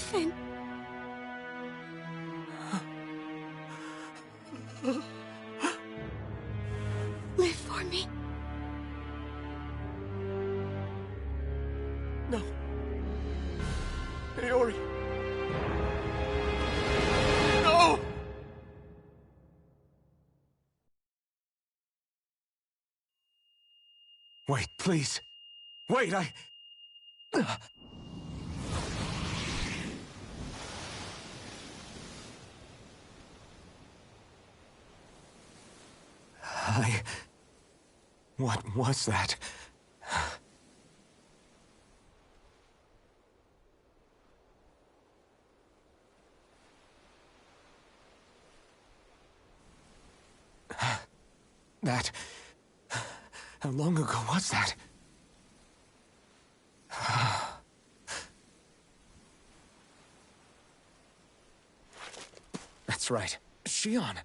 Finn. Live for me. No. Naori. No! Wait, please. Wait, I... What was that? That... How long ago was that? That's right. Shion.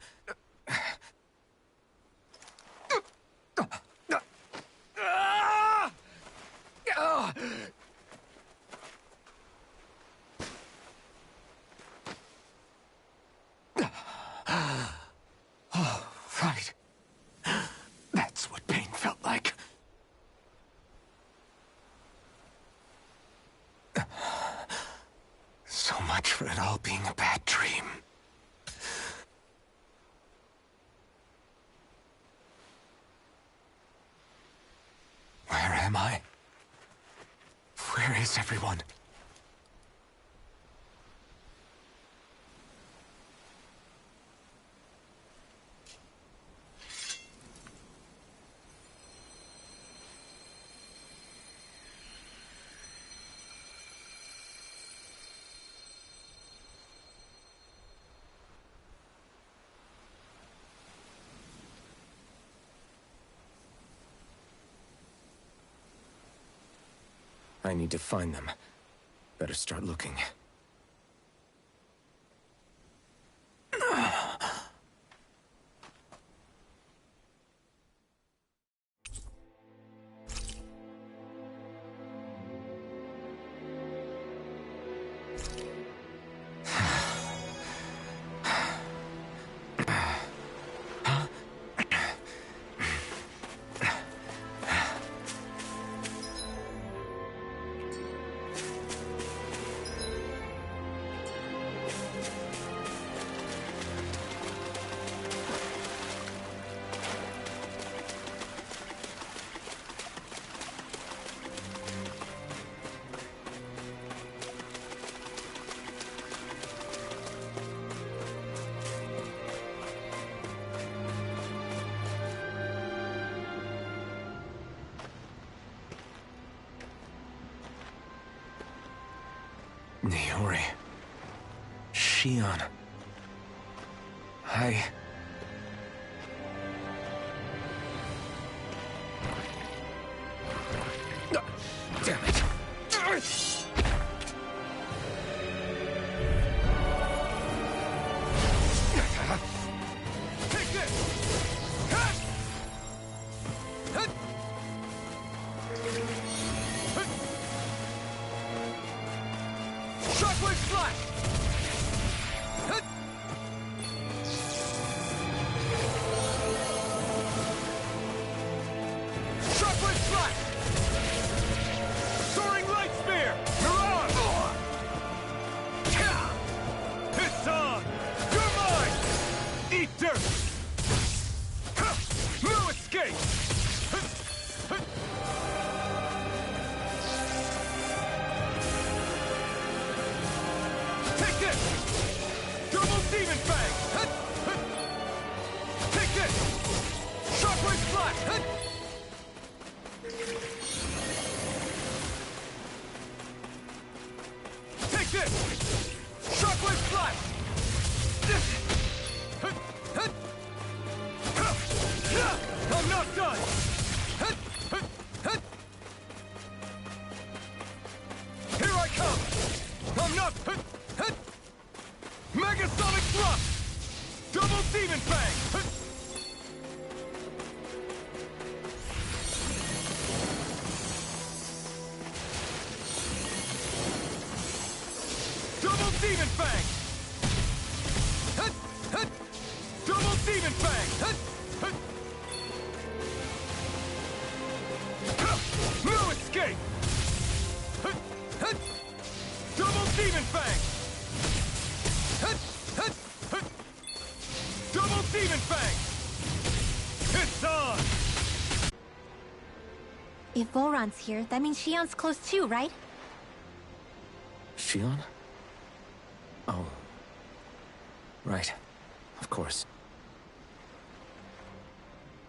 Oh, right. That's what pain felt like. So much for it all being a bad dream. Where am I? Where is everyone? I need to find them. Better start looking. Naori. Shion. Damn it. Take this! Shockwave Slash! Shockwave Slash! Soaring Light Spear! You're on! It's on! You're mine! Eat dirt! No escape! Take this! Double Demon Fang! Take this! Shockwave Slash! Take this! Shockwave Slash! I'm not done! Here I come! I'm not... Megasonic Thrust! Double Demon Fang! Demon Fang! Hut! Hut! Double Demon Fang! Hut! Hut! No escape! Hut! Hut! Double Demon Fang! Hut! Hut! Hut! Double Demon Fang! It's on! If Voron's here, that means Shion's close too, right? Shion? Oh. Right. Of course.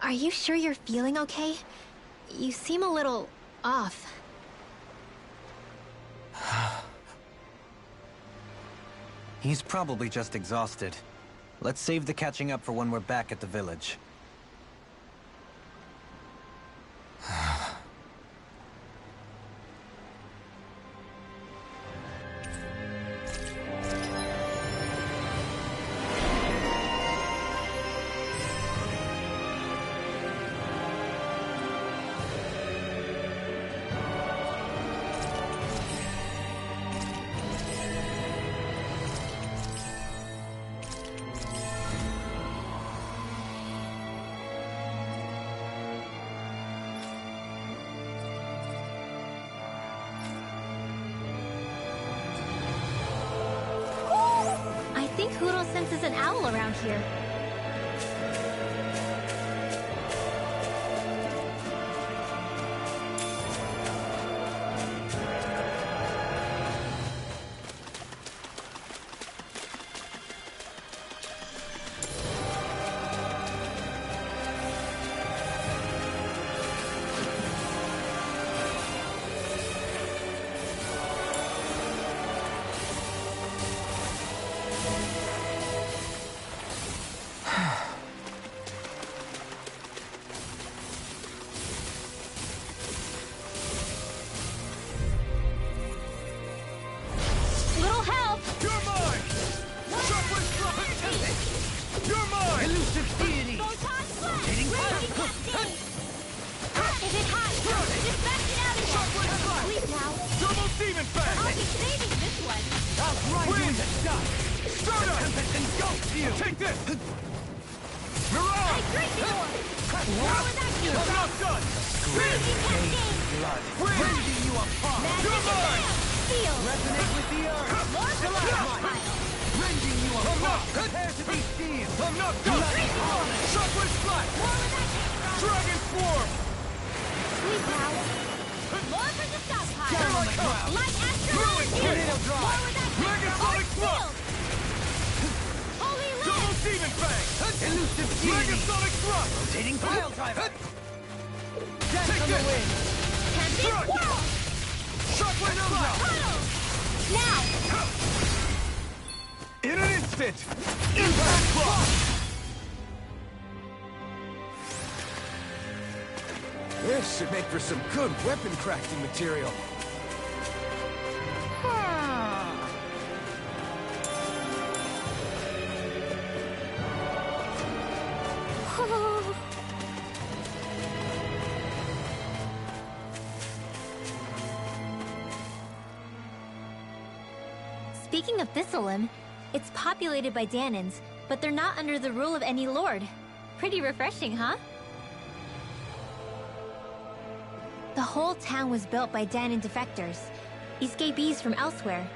Are you sure you're feeling okay? You seem a little off. He's probably just exhausted. Let's save the catching up for when we're back at the village. I think Huro senses an owl around here. Little help! You're mine! Shockwave Strike! You're mine! Elusive deity! Photon Slash! Rotating Raging Cascade! If it hot, just back it out again! Shockwave Strike! Sleep now! Double Demon Fang! I'll be saving this one! I'll grind you into dust! Stardust! Tempest engulfs you! Take this! I Mirage! drink it all! Roll with that I'm not done! Raging Cascade! Blood! Win! Rending you apart! You're mine! Feel! Resonate with the earth! More for the Stalagmite! Rending you I'm not apart! Prepare to be sealed! I'm not done! Bloody harvest! Shockwave Splash! More with that kick! Dragon Swarm! Sleep now! More for the stockpile! Down on the ground! Light Astral Ruin Energy! Tornado More drive! with that Megasonic Thrust! Holy Double Lance! Demon Fang! Elusive deity! Megasonic Thrust! Rotating pile driver! Dance Take on the this! wind! Tempest Thrust! Whirl! Shockwave Splash! Tunnel! Now! In an instant! Impact Block! This should make for some good weapon crafting material. Speaking of Thistleum, it's populated by Danins, but they're not under the rule of any lord. Pretty refreshing, huh? The whole town was built by Danin defectors, escapees from elsewhere.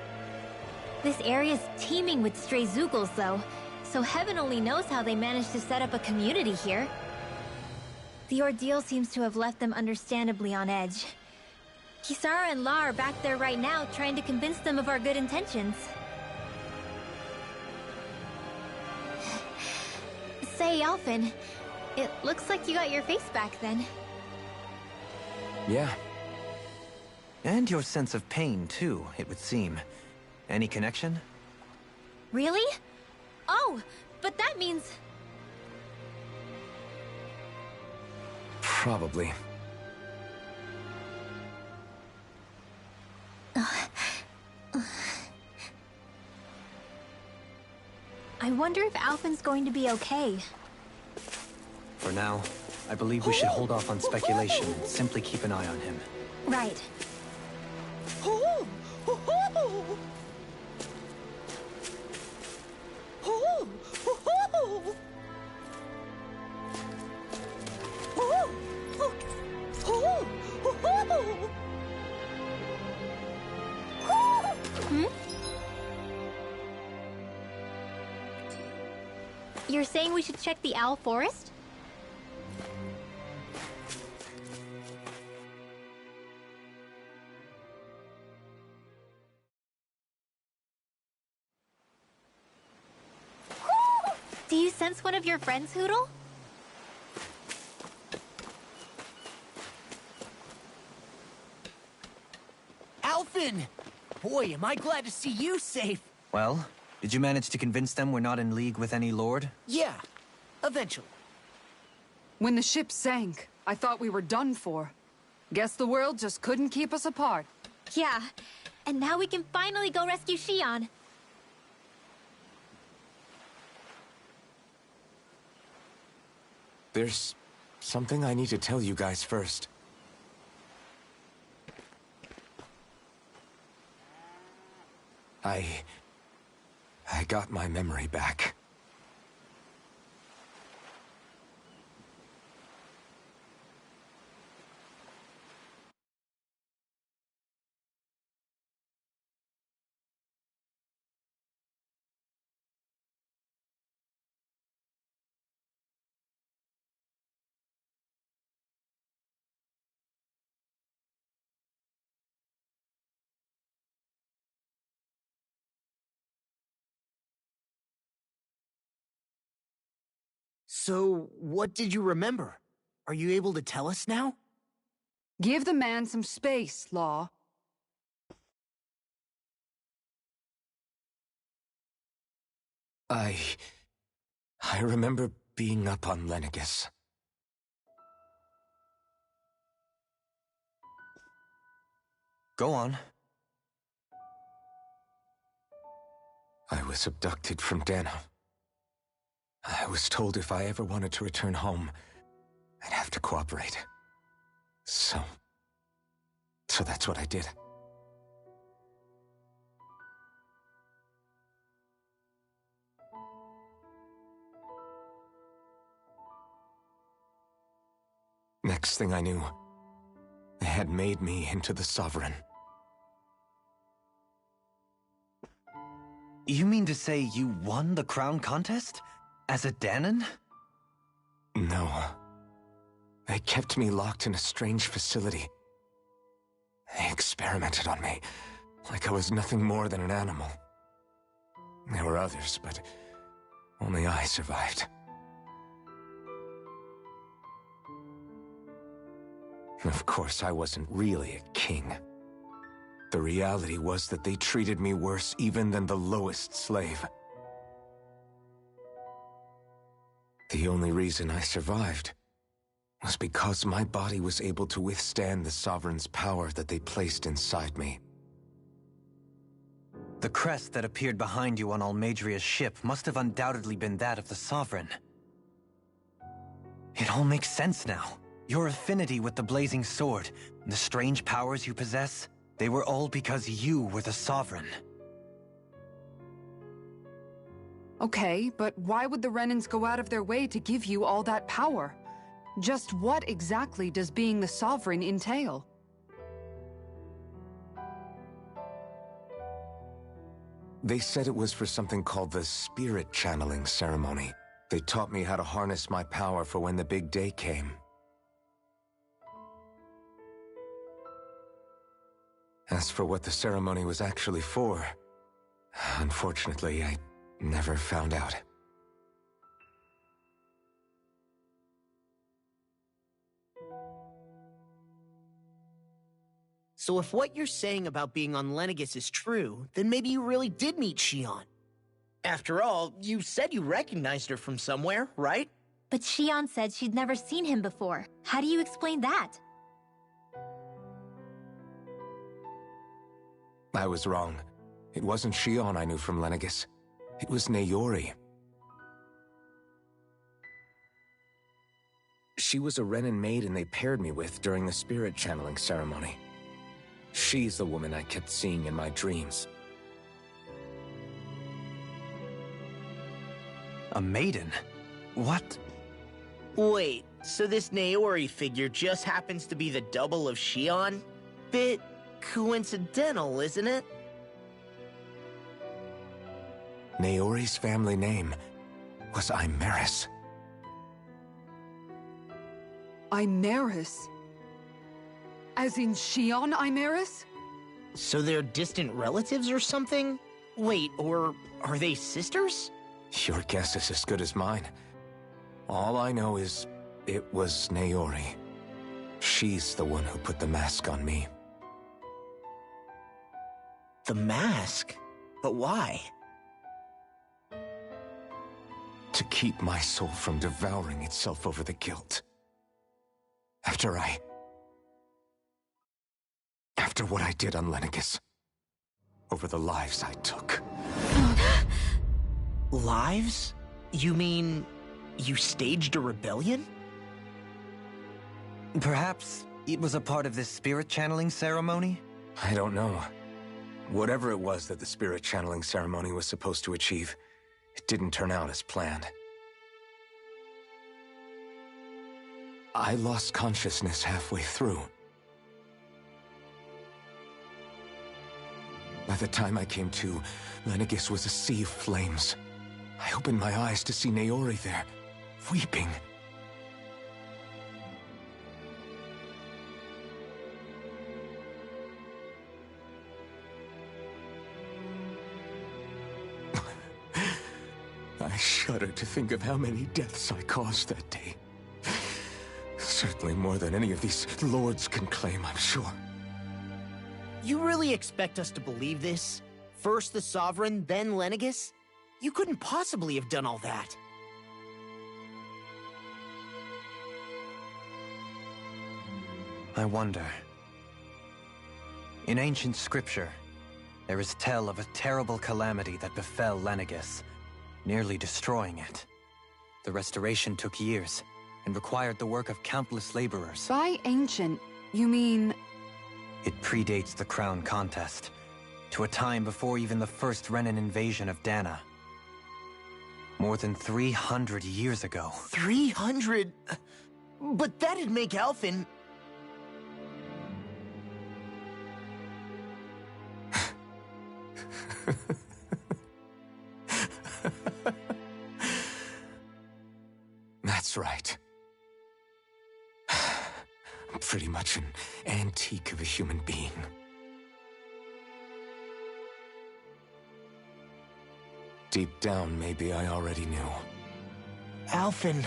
This area's teeming with stray Zeugles, though, so heaven only knows how they managed to set up a community here. The ordeal seems to have left them understandably on edge. Kisara and La are back there right now trying to convince them of our good intentions. Say, Alphen, it looks like you got your face back then. Yeah. And your sense of pain, too, it would seem. Any connection? Really? Oh, but that means... Probably. I wonder if Alphen's going to be okay. For now, I believe we should hold off on speculation and simply keep an eye on him. Right. You're saying we should check the Owl Forest? Do you sense one of your friends, Hootle? Alphen! Boy, am I glad to see you safe! Well, did you manage to convince them we're not in league with any lord? Yeah, eventually. When the ship sank, I thought we were done for. Guess the world just couldn't keep us apart. Yeah, and now we can finally go rescue Shion. There's something I need to tell you guys first. I got my memory back. So, what did you remember? Are you able to tell us now? Give the man some space, Law. I remember being up on Lenegus. Go on. I was abducted from Dano. I was told if I ever wanted to return home, I'd have to cooperate. So that's what I did. Next thing I knew, they had made me into the Sovereign. You mean to say you won the crown contest? As a Danon? No. They kept me locked in a strange facility. They experimented on me, like I was nothing more than an animal. There were others, but only I survived. Of course, I wasn't really a king. The reality was that they treated me worse even than the lowest slave. The only reason I survived was because my body was able to withstand the Sovereign's power that they placed inside me. The crest that appeared behind you on Almadria's ship must have undoubtedly been that of the Sovereign. It all makes sense now. Your affinity with the Blazing Sword, and the strange powers you possess, they were all because you were the Sovereign. Okay, but why would the Renans go out of their way to give you all that power? Just what exactly does being the Sovereign entail? They said it was for something called the Spirit Channeling Ceremony. They taught me how to harness my power for when the big day came. As for what the ceremony was actually for, unfortunately, I never found out. So if what you're saying about being on Lenegus is true, then maybe you really did meet Shion. After all, you said you recognized her from somewhere, right? But Shion said she'd never seen him before. How do you explain that? I was wrong. It wasn't Shion I knew from Lenegus. It was Naori. She was a Renan maiden they paired me with during the spirit channeling ceremony. She's the woman I kept seeing in my dreams. A maiden? What? Wait, so this Naori figure just happens to be the double of Shion? Bit coincidental, isn't it? Naori's family name was Imaris. Imaris? As in Shion Imaris? So they're distant relatives or something? Wait, or are they sisters? Your guess is as good as mine. All I know is it was Naori. She's the one who put the mask on me. The mask? But why? To keep my soul from devouring itself over the guilt. After what I did on Lenegis. Over the lives I took. Lives? You mean you staged a rebellion? Perhaps it was a part of this spirit channeling ceremony? I don't know. Whatever it was that the spirit channeling ceremony was supposed to achieve, it didn't turn out as planned. I lost consciousness halfway through. By the time I came to, Lenegis was a sea of flames. I opened my eyes to see Naori there, weeping. I shudder to think of how many deaths I caused that day. Certainly more than any of these lords can claim, I'm sure. You really expect us to believe this? First the Sovereign, then Lenegis? You couldn't possibly have done all that. I wonder. In ancient scripture, there is tell of a terrible calamity that befell Lenegis, nearly destroying it. The restoration took years, and required the work of countless laborers. By ancient, you mean... It predates the crown contest, to a time before even the first Renan invasion of Dana. More than 300 years ago. 300? But that'd make Alphen... That's right. I'm pretty much an antique of a human being. Deep down, maybe I already knew. Alphen...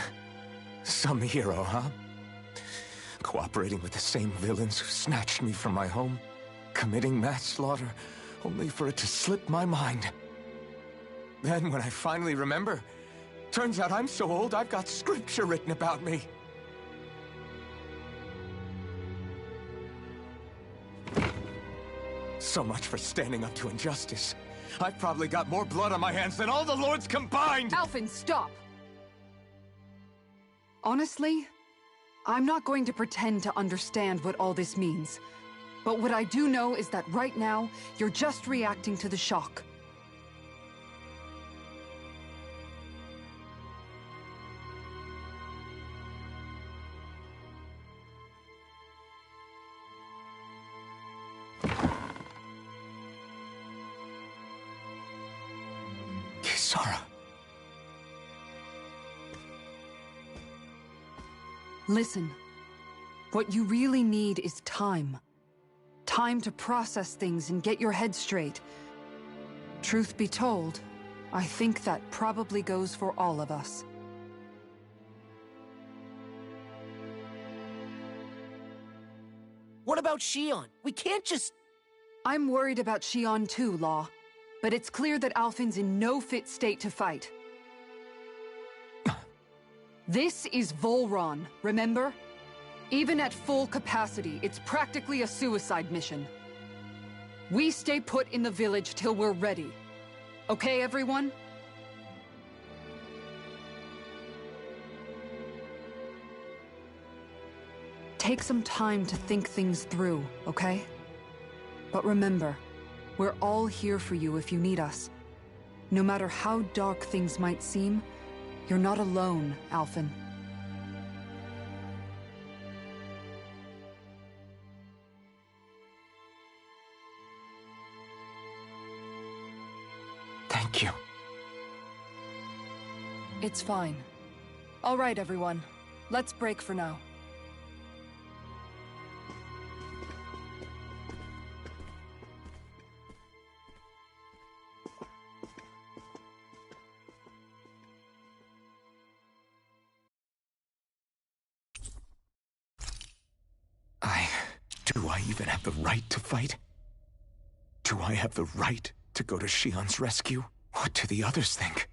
Some hero, huh? Cooperating with the same villains who snatched me from my home, committing mass slaughter, only for it to slip my mind. Then, when I finally remember, turns out I'm so old I've got scripture written about me. So much for standing up to injustice. I've probably got more blood on my hands than all the lords combined! Alphen, stop! Honestly, I'm not going to pretend to understand what all this means. But what I do know is that right now, you're just reacting to the shock. Kisara. Listen, what you really need is time. Time to process things and get your head straight. Truth be told, I think that probably goes for all of us. What about Shion? We can't just... I'm worried about Shion too, Law. But it's clear that Alphen's in no fit state to fight. This is Volron, remember? Even at full capacity, it's practically a suicide mission. We stay put in the village till we're ready. Okay, everyone? Take some time to think things through, okay? But remember, we're all here for you if you need us. No matter how dark things might seem, you're not alone, Alphen. Thank you. It's fine. All right, everyone. Let's break for now. Do I even have the right to fight? Do I have the right to go to Shion's rescue? What do the others think?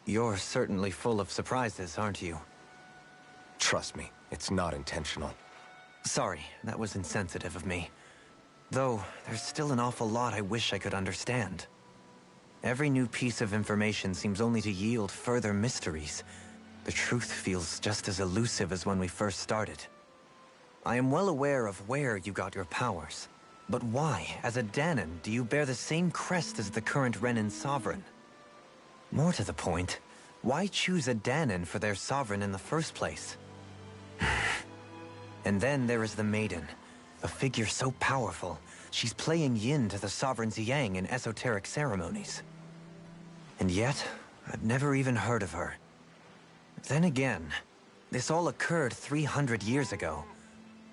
You're certainly full of surprises, aren't you? Trust me, it's not intentional. Sorry, that was insensitive of me. Though, there's still an awful lot I wish I could understand. Every new piece of information seems only to yield further mysteries. The truth feels just as elusive as when we first started. I am well aware of where you got your powers. But why, as a Danon, do you bear the same crest as the current Renin sovereign? More to the point, why choose a Danon for their sovereign in the first place? And then there is the Maiden, a figure so powerful, she's playing yin to the Sovereign's yang in esoteric ceremonies. And yet, I've never even heard of her. Then again, this all occurred 300 years ago.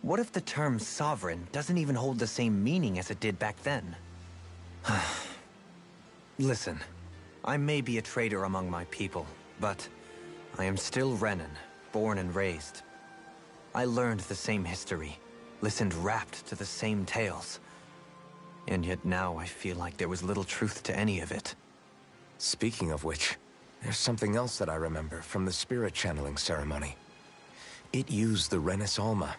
What if the term sovereign doesn't even hold the same meaning as it did back then? Listen, I may be a traitor among my people, but I am still Renan, born and raised. I learned the same history, listened rapt to the same tales. And yet now I feel like there was little truth to any of it. Speaking of which, there's something else that I remember from the spirit channeling ceremony. It used the Renis Alma.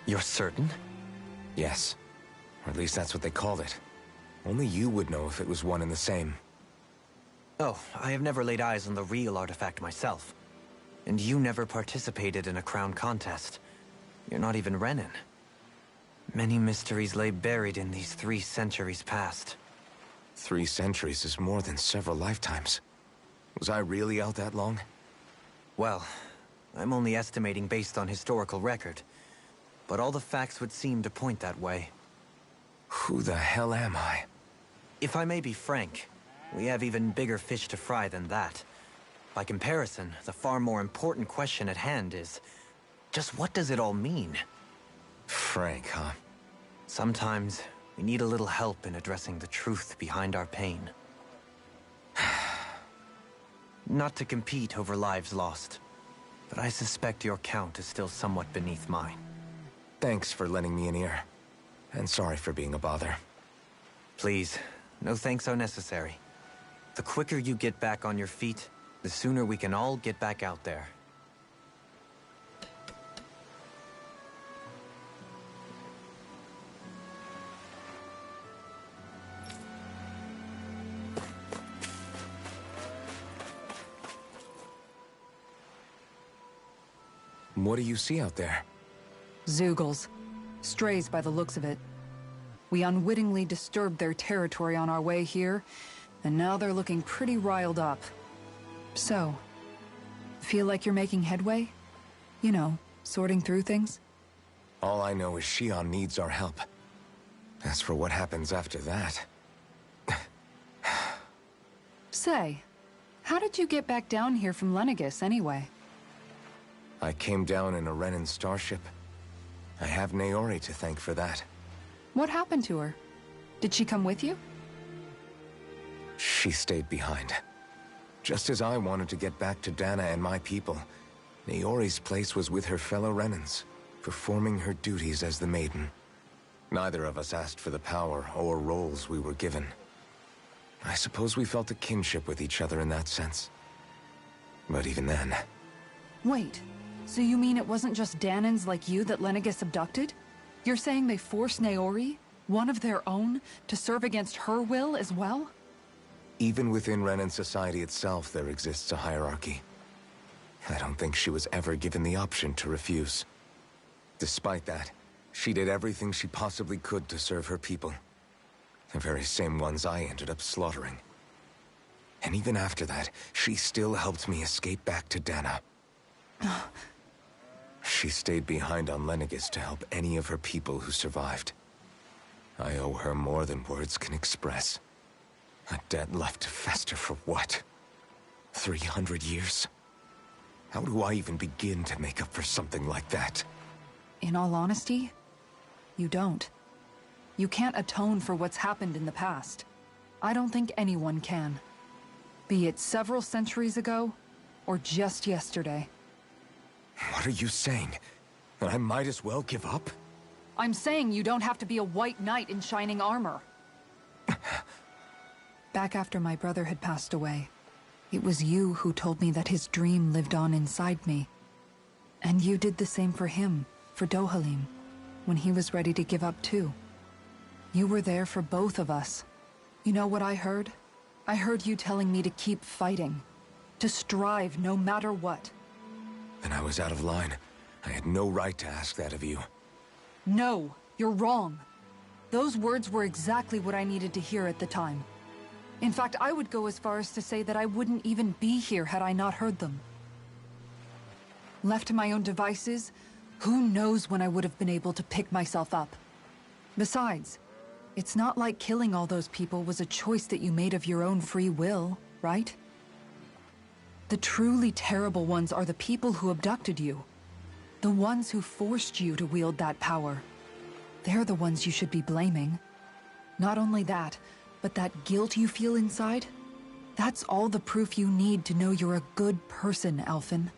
You're certain? Yes. Or at least that's what they called it. Only you would know if it was one and the same. Oh, I have never laid eyes on the real artifact myself. And you never participated in a crown contest. You're not even Renan. Many mysteries lay buried in these 3 centuries past. 3 centuries is more than several lifetimes. Was I really out that long? Well, I'm only estimating based on historical record. But all the facts would seem to point that way. Who the hell am I? If I may be frank, we have even bigger fish to fry than that. By comparison, the far more important question at hand is, just what does it all mean? Frank, huh? Sometimes, we need a little help in addressing the truth behind our pain. Not to compete over lives lost, but I suspect your count is still somewhat beneath mine. Thanks for lending me an ear. And sorry for being a bother. Please, no thanks are necessary. The quicker you get back on your feet, the sooner we can all get back out there. What do you see out there? Zeugles. Strays by the looks of it. We unwittingly disturbed their territory on our way here, and now they're looking pretty riled up. So, feel like you're making headway? You know, sorting through things? All I know is Shion needs our help. As for what happens after that... Say, how did you get back down here from Lenegis, anyway? I came down in a Renan starship. I have Naori to thank for that. What happened to her? Did she come with you? She stayed behind. Just as I wanted to get back to Dana and my people, Naori's place was with her fellow Renans, performing her duties as the Maiden. Neither of us asked for the power or roles we were given. I suppose we felt a kinship with each other in that sense. But even then... Wait, so you mean it wasn't just Danans like you that Lenegis abducted? You're saying they forced Naori, one of their own, to serve against her will as well? Even within Renan society itself, there exists a hierarchy. I don't think she was ever given the option to refuse. Despite that, she did everything she possibly could to serve her people. The very same ones I ended up slaughtering. And even after that, she still helped me escape back to Dana. She stayed behind on Lenegis to help any of her people who survived. I owe her more than words can express. A debt left to fester for what? 300 years? How do I even begin to make up for something like that? In all honesty, you don't. You can't atone for what's happened in the past. I don't think anyone can. Be it several centuries ago, or just yesterday. What are you saying? That I might as well give up? I'm saying you don't have to be a white knight in shining armor. Back after my brother had passed away, it was you who told me that his dream lived on inside me. And you did the same for him, for Dohalim, when he was ready to give up too. You were there for both of us. You know what I heard? I heard you telling me to keep fighting. To strive no matter what. Then I was out of line. I had no right to ask that of you. No, you're wrong. Those words were exactly what I needed to hear at the time. In fact, I would go as far as to say that I wouldn't even be here had I not heard them. Left to my own devices, Who knows when I would have been able to pick myself up? Besides, it's not like killing all those people was a choice that you made of your own free will, right? The truly terrible ones are the people who abducted you. The ones who forced you to wield that power. They're the ones you should be blaming. Not only that, but that guilt you feel inside, that's all the proof you need to know you're a good person, Alphen.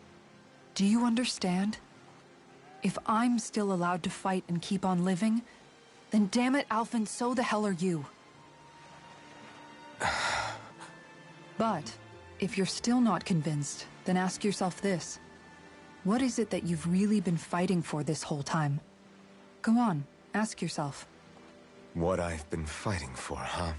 Do you understand? If I'm still allowed to fight and keep on living, then damn it, Alphen, so the hell are you. But, if you're still not convinced, then ask yourself this. What is it that you've really been fighting for this whole time? Go on, ask yourself. What I've been fighting for, huh?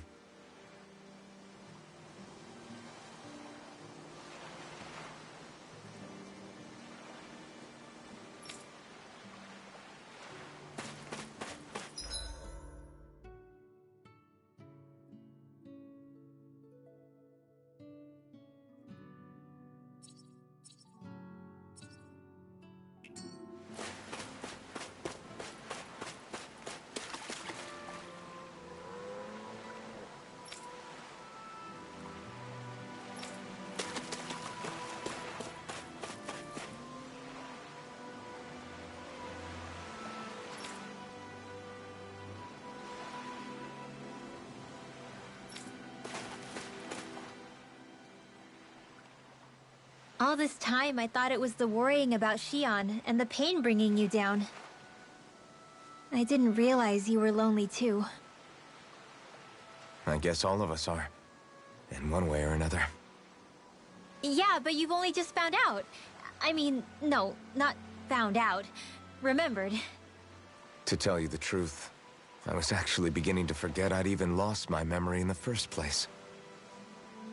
All this time, I thought it was the worrying about Shion and the pain bringing you down. I didn't realize you were lonely too. I guess all of us are. In one way or another. Yeah, but you've only just found out. I mean, no, not found out. Remembered. To tell you the truth, I was actually beginning to forget I'd even lost my memory in the first place.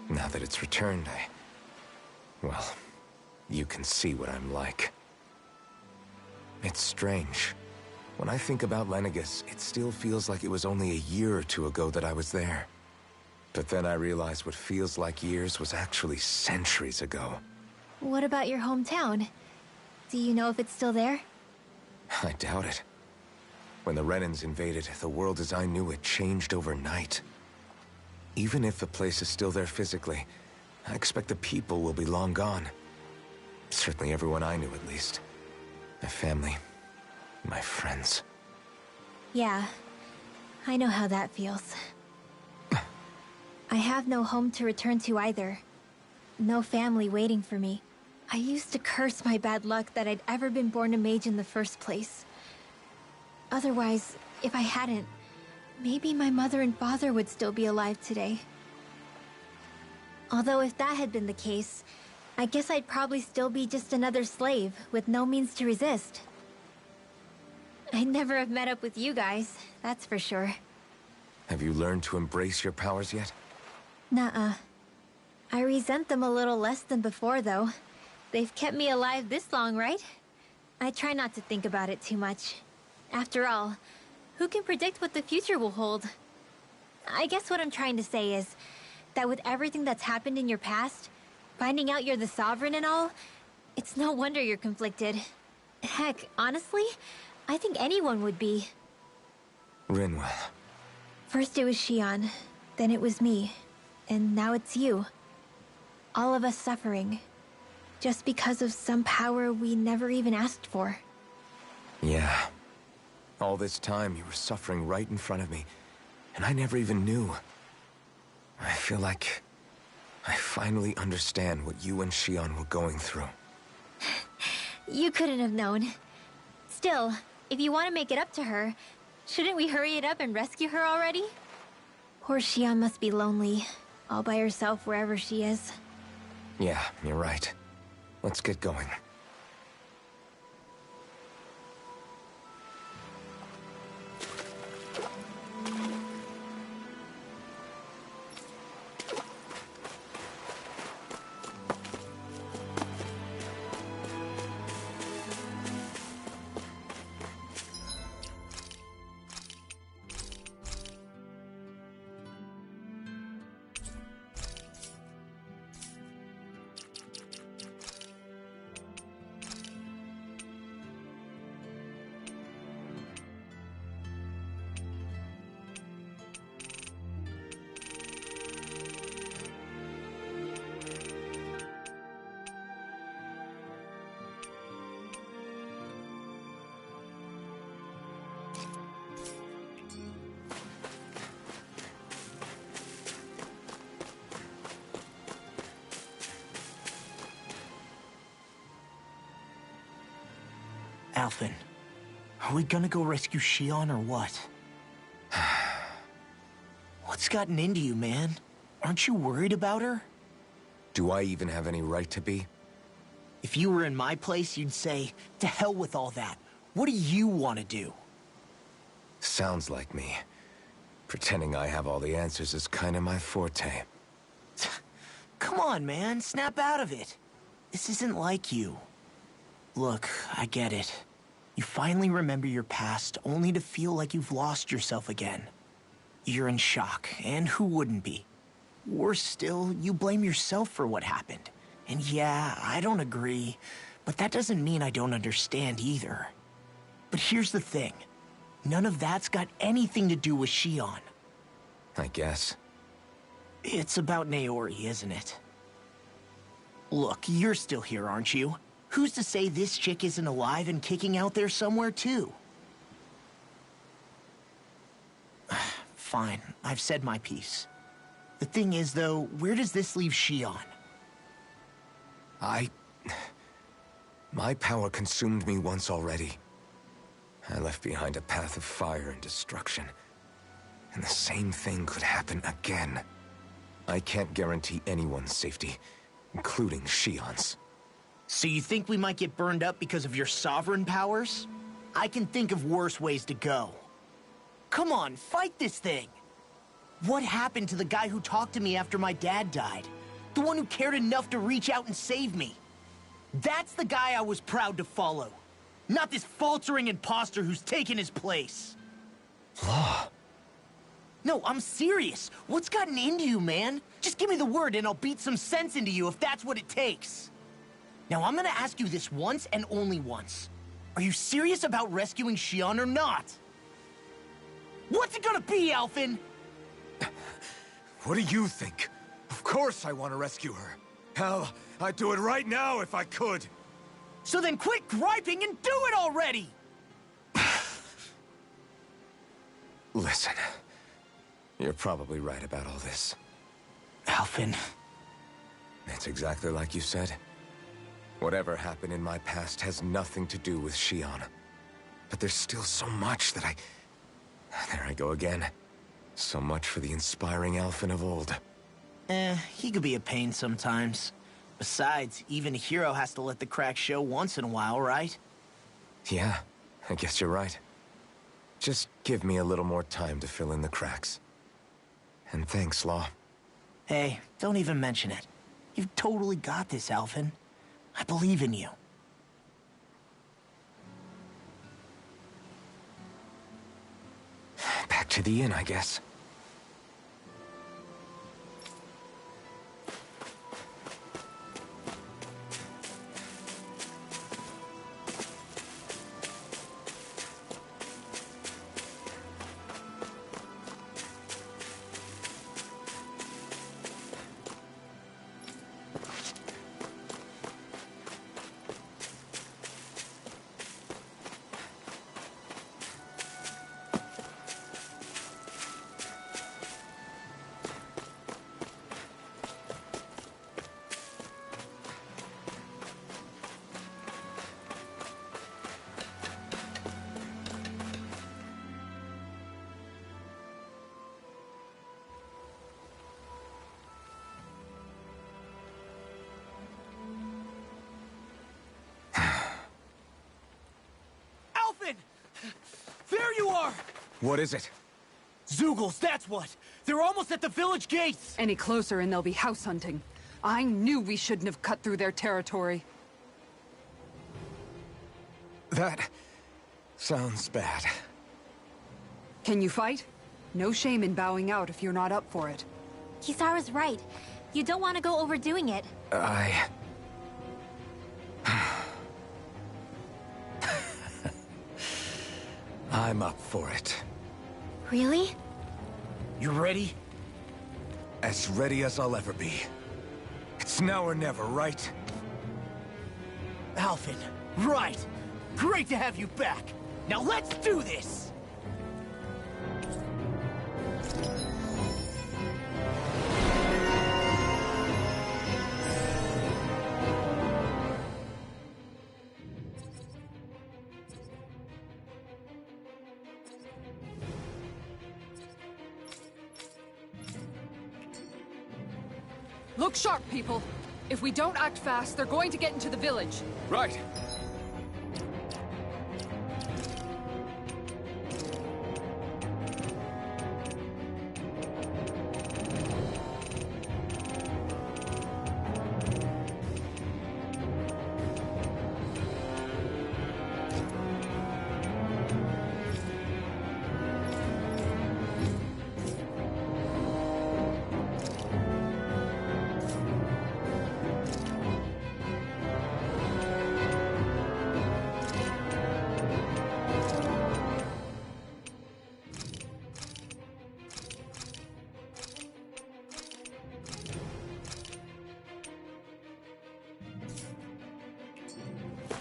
Now that it's returned, well, you can see what I'm like. It's strange. When I think about Lenegis, it still feels like it was only a year or two ago that I was there. But then I realized what feels like years was actually centuries ago. What about your hometown? Do you know if it's still there? I doubt it. When the Renans invaded, the world as I knew it changed overnight. Even if the place is still there physically, I expect the people will be long gone. Certainly everyone I knew, at least. My family, my friends. Yeah, I know how that feels. I have no home to return to either. No family waiting for me. I used to curse my bad luck that I'd ever been born a mage in the first place. Otherwise, if I hadn't, maybe my mother and father would still be alive today. Although if that had been the case, I guess I'd probably still be just another slave with no means to resist. I'd never have met up with you guys, that's for sure. Have you learned to embrace your powers yet? Nuh-uh. I resent them a little less than before, though. They've kept me alive this long, right? I try not to think about it too much. After all, who can predict what the future will hold? I guess what I'm trying to say is that with everything that's happened in your past, finding out you're the Sovereign and all, it's no wonder you're conflicted. Heck, honestly, I think anyone would be. Rinwell. First it was Shion, then it was me, and now it's you. All of us suffering, just because of some power we never even asked for. Yeah. All this time you were suffering right in front of me, and I never even knew. I feel like I finally understand what you and Shion were going through. You couldn't have known. Still, if you want to make it up to her, shouldn't we hurry it up and rescue her already? Poor Shion must be lonely, all by herself wherever she is. Yeah, you're right. Let's get going. Alphen, are we gonna go rescue Shion or what? What's gotten into you, man? Aren't you worried about her? Do I even have any right to be? If you were in my place, you'd say, to hell with all that. What do you want to do? Sounds like me. Pretending I have all the answers is kind of my forte. Come on, man. Snap out of it. This isn't like you. Look, I get it. You finally remember your past, only to feel like you've lost yourself again. You're in shock, and who wouldn't be? Worse still, you blame yourself for what happened. And yeah, I don't agree, but that doesn't mean I don't understand either. But here's the thing. None of that's got anything to do with Shion. I guess. It's about Naori, isn't it? Look, you're still here, aren't you? Who's to say this chick isn't alive and kicking out there somewhere, too? Fine, I've said my piece. The thing is, though, where does this leave Shion? My power consumed me once already. I left behind a path of fire and destruction. And the same thing could happen again. I can't guarantee anyone's safety, including Shion's. So you think we might get burned up because of your sovereign powers? I can think of worse ways to go. Come on, fight this thing! What happened to the guy who talked to me after my dad died? The one who cared enough to reach out and save me? That's the guy I was proud to follow. Not this faltering imposter who's taken his place. Law. No, I'm serious. What's gotten into you, man? Just give me the word and I'll beat some sense into you if that's what it takes. Now, I'm gonna ask you this once and only once. Are you serious about rescuing Shion or not? What's it gonna be, Alphen? What do you think? Of course I want to rescue her. Hell, I'd do it right now if I could. So then quit griping and do it already! Listen, you're probably right about all this. Alphen. It's exactly like you said. Whatever happened in my past has nothing to do with Shion. But there's still so much that There I go again. So much for the inspiring Alphen of old. He could be a pain sometimes. Besides, even a hero has to let the cracks show once in a while, right? Yeah, I guess you're right. Just give me a little more time to fill in the cracks. And thanks, Law. Hey, don't even mention it. You've totally got this, Alphen. I believe in you. Back to the inn, I guess. There you are! What is it? Zeugles, that's what! They're almost at the village gates! Any closer and they'll be house hunting. I knew we shouldn't have cut through their territory. That sounds bad. Can you fight? No shame in bowing out if you're not up for it. Kisara's right. You don't want to go overdoing it. I'm up for it. Really? You ready? As ready as I'll ever be. It's now or never, right? Alphen, right! Great to have you back! Now let's do this! Look sharp, people. If we don't act fast, they're going to get into the village. Right.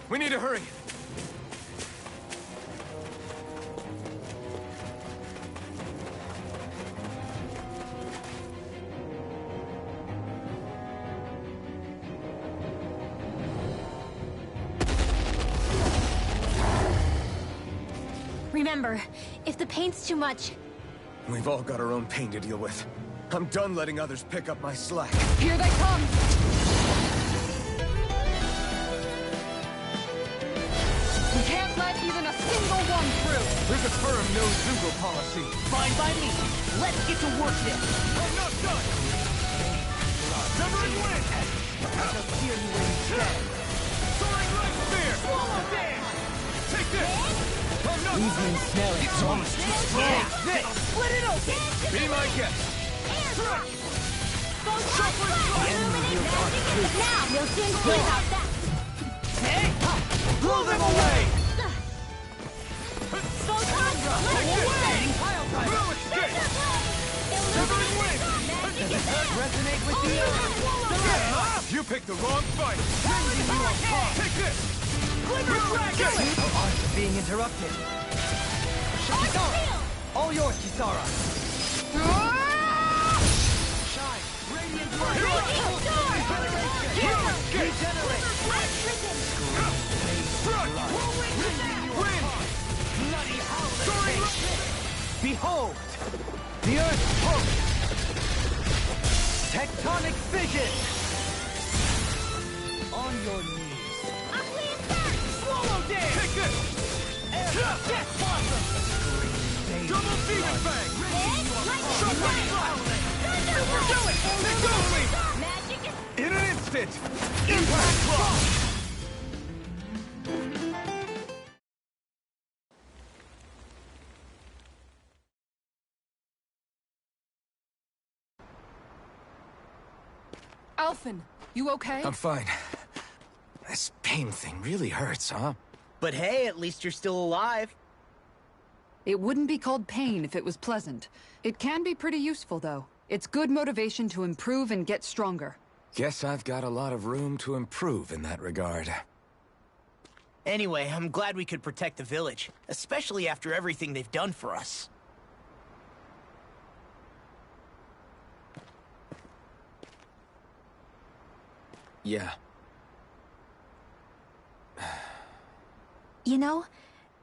We need to hurry. Remember, if the pain's too much... We've all got our own pain to deal with. I'm done letting others pick up my slack. Here they come! We can't let even a single one through! There's a firm no-Zoogle policy. Fine by me. Let's get to work then. I'm not done! Severing wind! I'll steer you where you stand. Soaring right spear! Swallow dance! Take this! I'm not... Leave me smelling. It's almost too strong! Take this! Split it open! Be my guest! Now, you'll soon see about that! Hey! Blow them away! No escape! Severing wind! Resonate with the earth! You picked the wrong fight! Take this! Glimmer dragon! Arms are being interrupted. Kisara! All yours, Kisara! Shine! Radiant light! Regenerate! Behold! The Earth's host! Tectonic vision! On your knees. Swallow dance! Take this! Death blossom! Double demon fang! Do it! Let go of me! In an instant! Impact block! Alphen, you okay? I'm fine. This pain thing really hurts, huh? But hey, at least you're still alive. It wouldn't be called pain if it was pleasant. It can be pretty useful, though. It's good motivation to improve and get stronger. Guess I've got a lot of room to improve in that regard. Anyway, I'm glad we could protect the village, especially after everything they've done for us. Yeah. You know,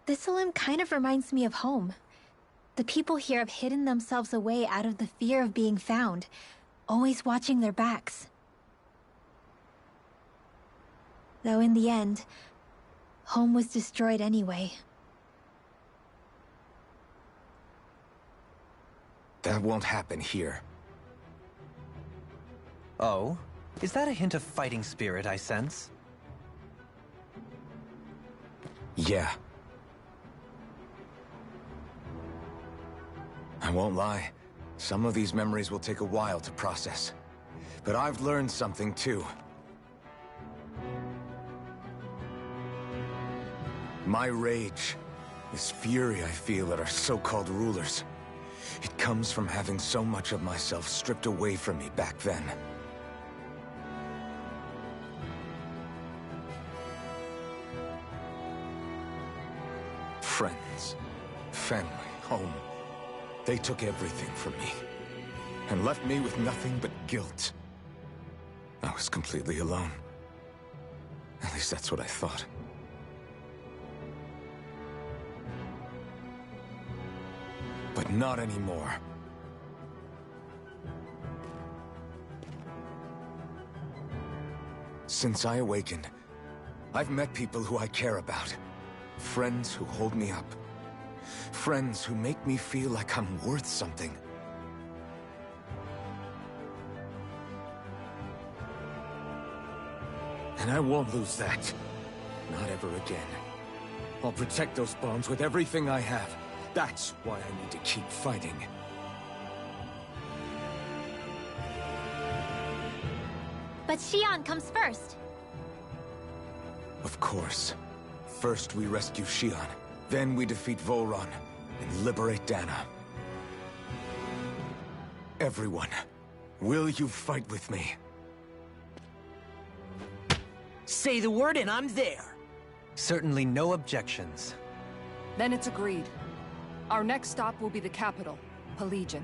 this limb kind of reminds me of home. The people here have hidden themselves away out of the fear of being found, always watching their backs. Though in the end, home was destroyed anyway. That won't happen here. Oh? Is that a hint of fighting spirit I sense? Yeah. I won't lie. Some of these memories will take a while to process. But I've learned something too. My rage, this fury I feel at our so-called rulers, it comes from having so much of myself stripped away from me back then. Friends, family, home. They took everything from me, and left me with nothing but guilt. I was completely alone. At least that's what I thought. But not anymore. Since I awakened, I've met people who I care about. Friends who hold me up. Friends who make me feel like I'm worth something. And I won't lose that. Not ever again. I'll protect those bonds with everything I have. That's why I need to keep fighting. But Xion comes first. Of course. First we rescue Xion, then we defeat Volron, and liberate Dana. Everyone, will you fight with me? Say the word and I'm there. Certainly no objections. Then it's agreed. Our next stop will be the capital, Pelegion.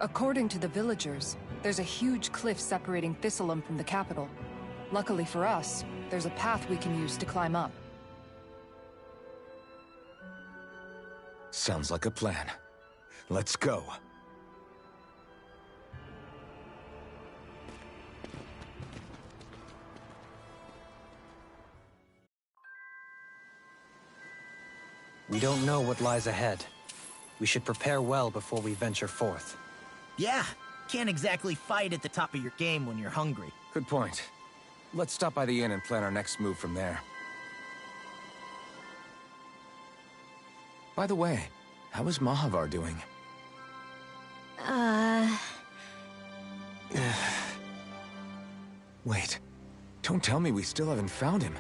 According to the villagers, there's a huge cliff separating Thistleum from the capital. Luckily for us, there's a path we can use to climb up. Sounds like a plan. Let's go. We don't know what lies ahead. We should prepare well before we venture forth. Yeah, can't exactly fight at the top of your game when you're hungry. Good point. Let's stop by the inn and plan our next move from there. By the way, how is Mahavar doing? Wait. Don't tell me we still haven't found him.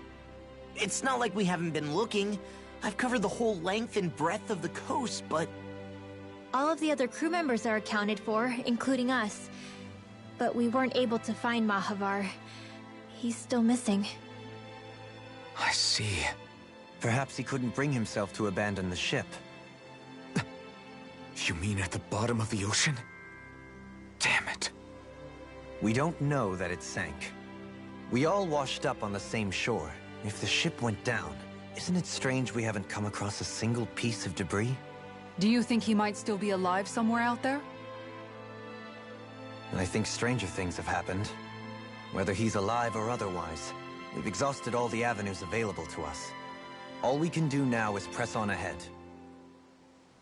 It's not like we haven't been looking. I've covered the whole length and breadth of the coast, but... All of the other crew members are accounted for, including us. But we weren't able to find Mahavar. He's still missing. I see. Perhaps he couldn't bring himself to abandon the ship. You mean at the bottom of the ocean? Damn it. We don't know that it sank. We all washed up on the same shore. If the ship went down, isn't it strange we haven't come across a single piece of debris? Do you think he might still be alive somewhere out there? I think stranger things have happened. Whether he's alive or otherwise, we've exhausted all the avenues available to us. All we can do now is press on ahead.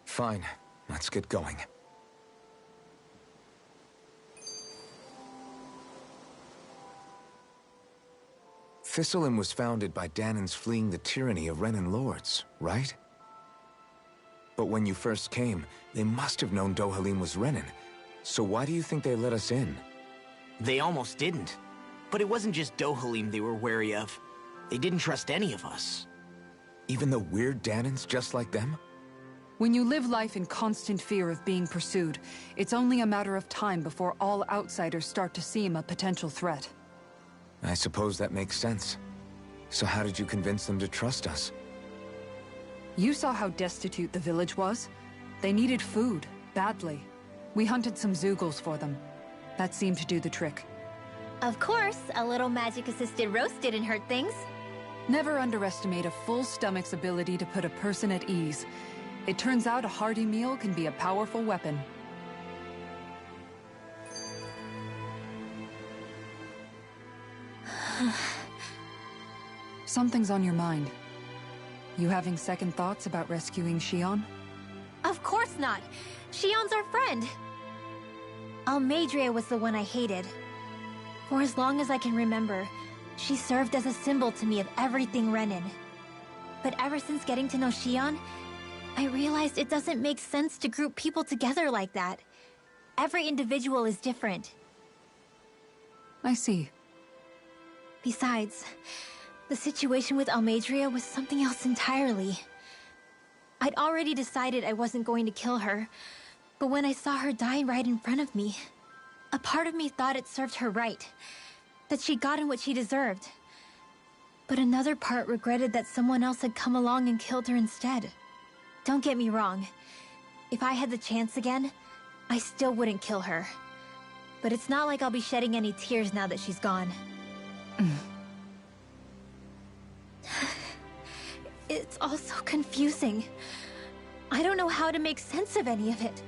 Fine. Let's get going. Thistleum was founded by Danans fleeing the tyranny of Renan lords, right? But when you first came, they must have known Dohalim was Renan. So why do you think they let us in? They almost didn't. But it wasn't just Dohalim they were wary of. They didn't trust any of us. Even the weird Danans just like them? When you live life in constant fear of being pursued, it's only a matter of time before all outsiders start to seem a potential threat. I suppose that makes sense. So how did you convince them to trust us? You saw how destitute the village was. They needed food, badly. We hunted some Zeugles for them. That seemed to do the trick. Of course, a little magic-assisted roast didn't hurt things. Never underestimate a full stomach's ability to put a person at ease. It turns out a hearty meal can be a powerful weapon. Something's on your mind. You having second thoughts about rescuing Xion? Of course not! Xion's our friend! Almeidrea was the one I hated. For as long as I can remember, she served as a symbol to me of everything Renan. But ever since getting to know Xion, I realized it doesn't make sense to group people together like that. Every individual is different. I see. Besides, the situation with Almeidrea was something else entirely. I'd already decided I wasn't going to kill her, but when I saw her dying right in front of me, a part of me thought it served her right, that she'd gotten what she deserved. But another part regretted that someone else had come along and killed her instead. Don't get me wrong. If I had the chance again, I still wouldn't kill her. But it's not like I'll be shedding any tears now that she's gone. It's all so confusing. I don't know how to make sense of any of it.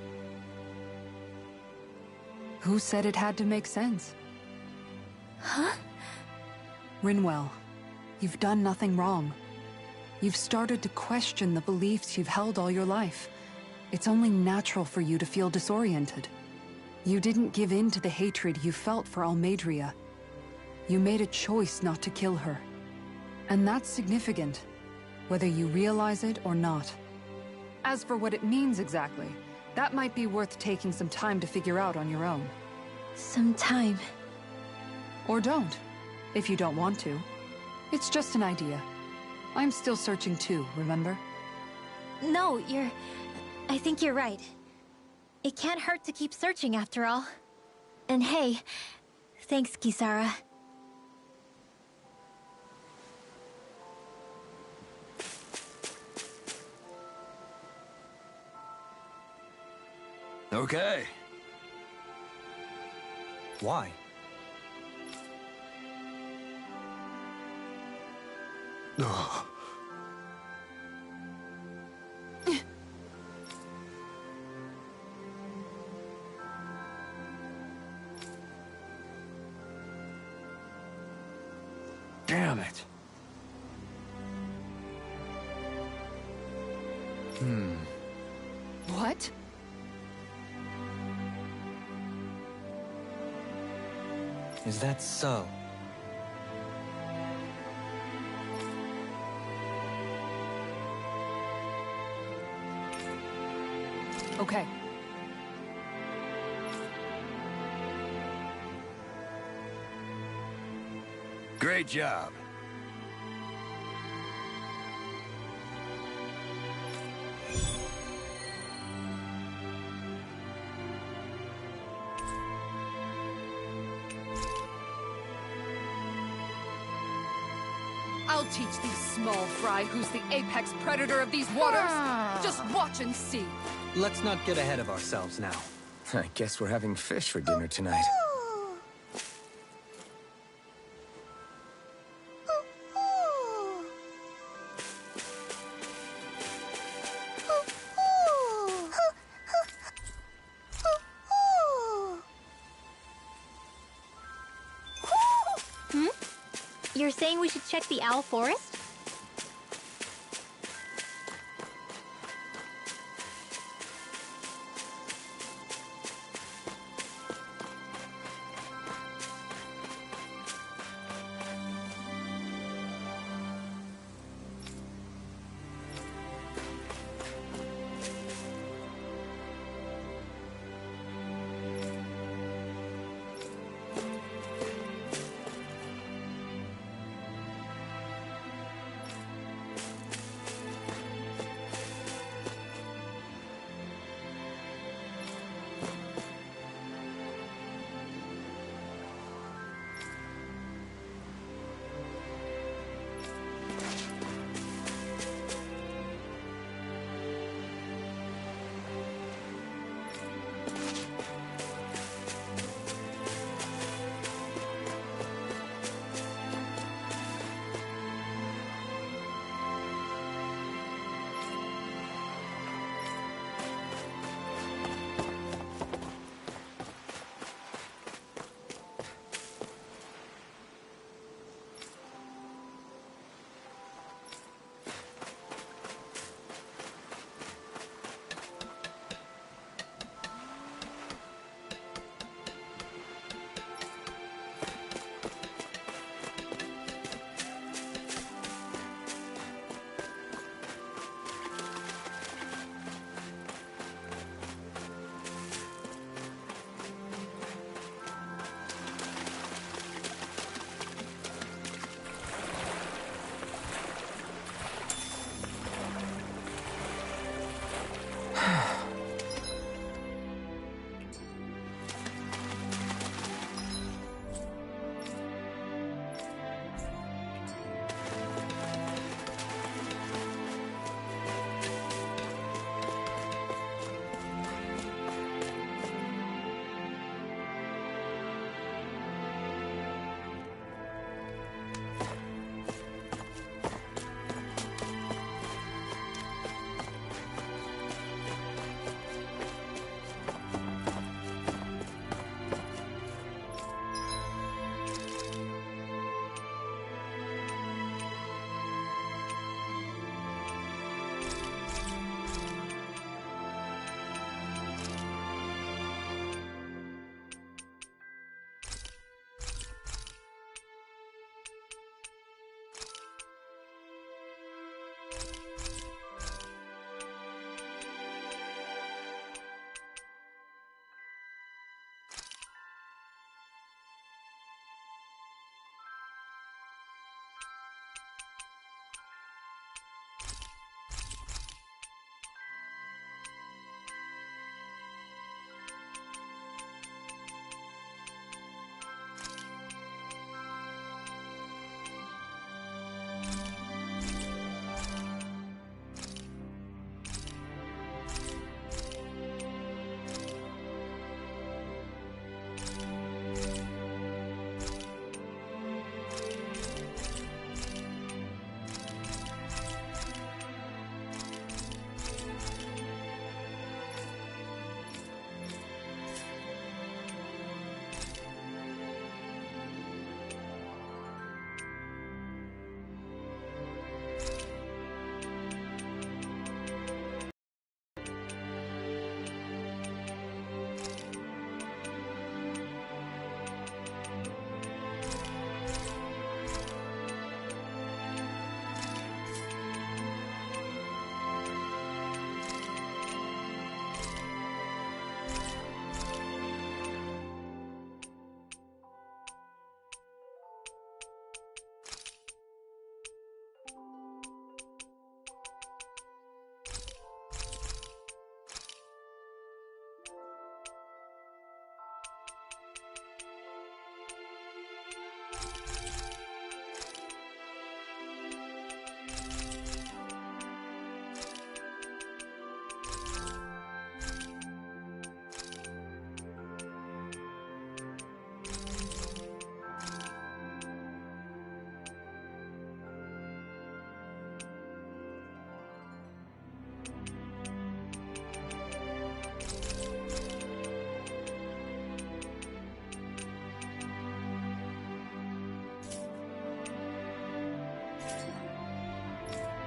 Who said it had to make sense? Huh? Rinwell, you've done nothing wrong. You've started to question the beliefs you've held all your life. It's only natural for you to feel disoriented. You didn't give in to the hatred you felt for Almeidria. You made a choice not to kill her. And that's significant, whether you realize it or not. As for what it means exactly, that might be worth taking some time to figure out on your own. Some time. Or don't, if you don't want to. It's just an idea. I'm still searching too, remember? No, I think you're right. It can't hurt to keep searching after all. And hey, thanks, Kisara. Okay. Why? Ugh. Damn it. What? Is that so? Okay. Great job. I'll teach these small fry who's the apex predator of these waters. Just watch and see. Let's not get ahead of ourselves now. I guess we're having fish for dinner tonight. You're saying we should check the owl forest?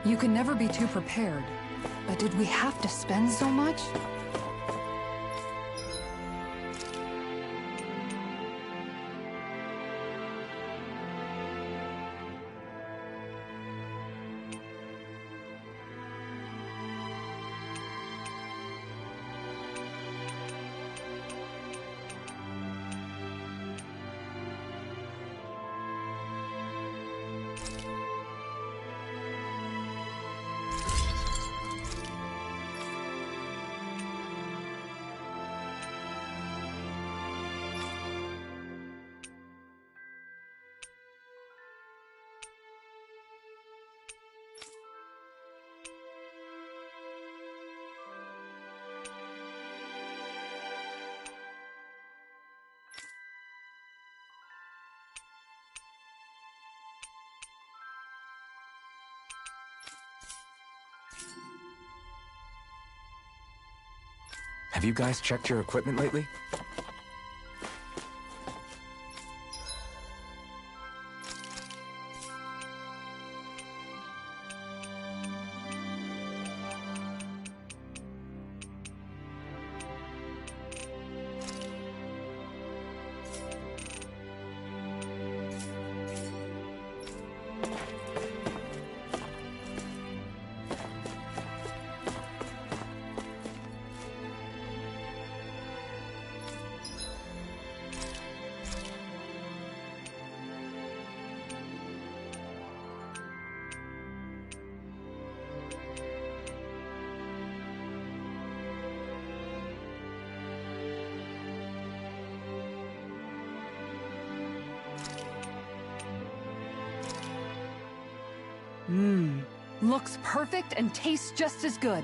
You can never be too prepared. But did we have to spend so much? Have you guys checked your equipment lately? Looks perfect and tastes just as good.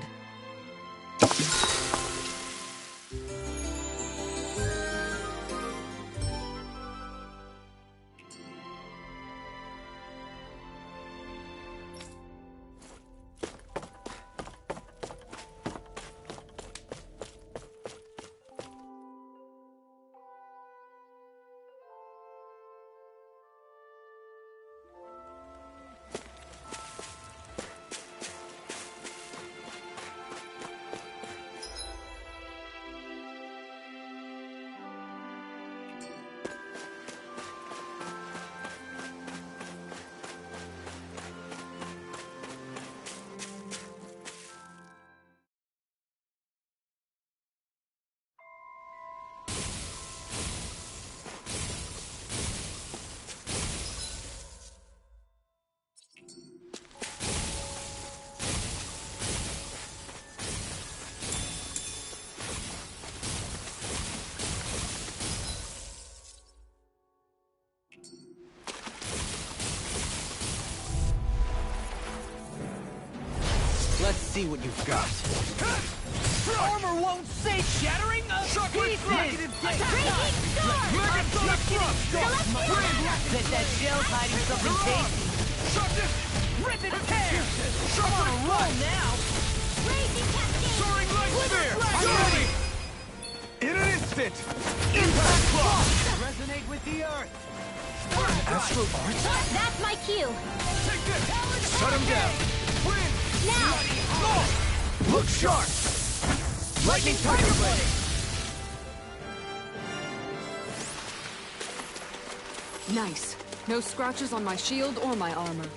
Let's see what you've got. Armor won't save shattering pieces! Breaking sword! Bet that shell's hiding something tasty. Shut this! Rip it tear! Come on, roll now! Raging cascade! Soaring light spear! Ready! In an instant! Impact block! Resonate with the earth! Astral Arts? That's my cue! Take this! Shut him down! Win! Now! Go! Look sharp! Lightning Tiger Blade! Nice. No scratches on my shield or my armor.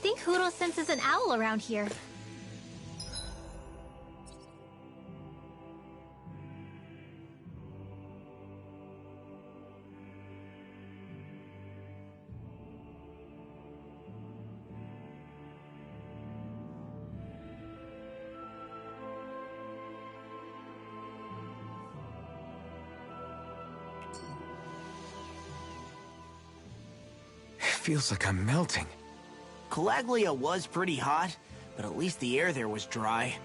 think Hoodle senses an owl around here. Feels like I'm melting. Calaglia was pretty hot, but at least the air there was dry.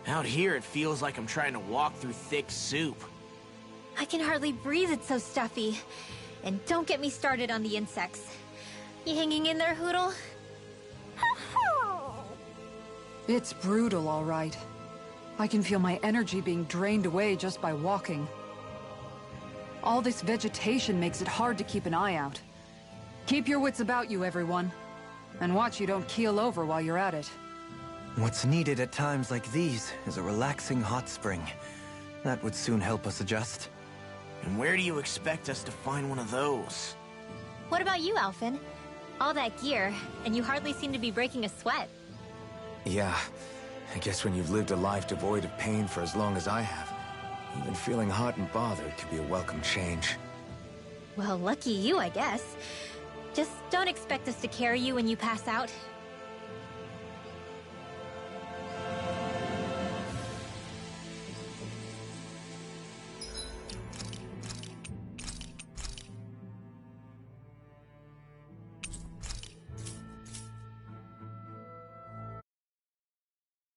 Out here, it feels like I'm trying to walk through thick soup. I can hardly breathe, it's so stuffy. And don't get me started on the insects. You hanging in there, Hoodle? It's brutal, all right. I can feel my energy being drained away just by walking. All this vegetation makes it hard to keep an eye out. Keep your wits about you, everyone. And watch you don't keel over while you're at it. What's needed at times like these is a relaxing hot spring. That would soon help us adjust. And where do you expect us to find one of those? What about you, Alphen? All that gear, and you hardly seem to be breaking a sweat. Yeah, I guess when you've lived a life devoid of pain for as long as I have, even feeling hot and bothered could be a welcome change. Well, lucky you, I guess. Just don't expect us to carry you when you pass out.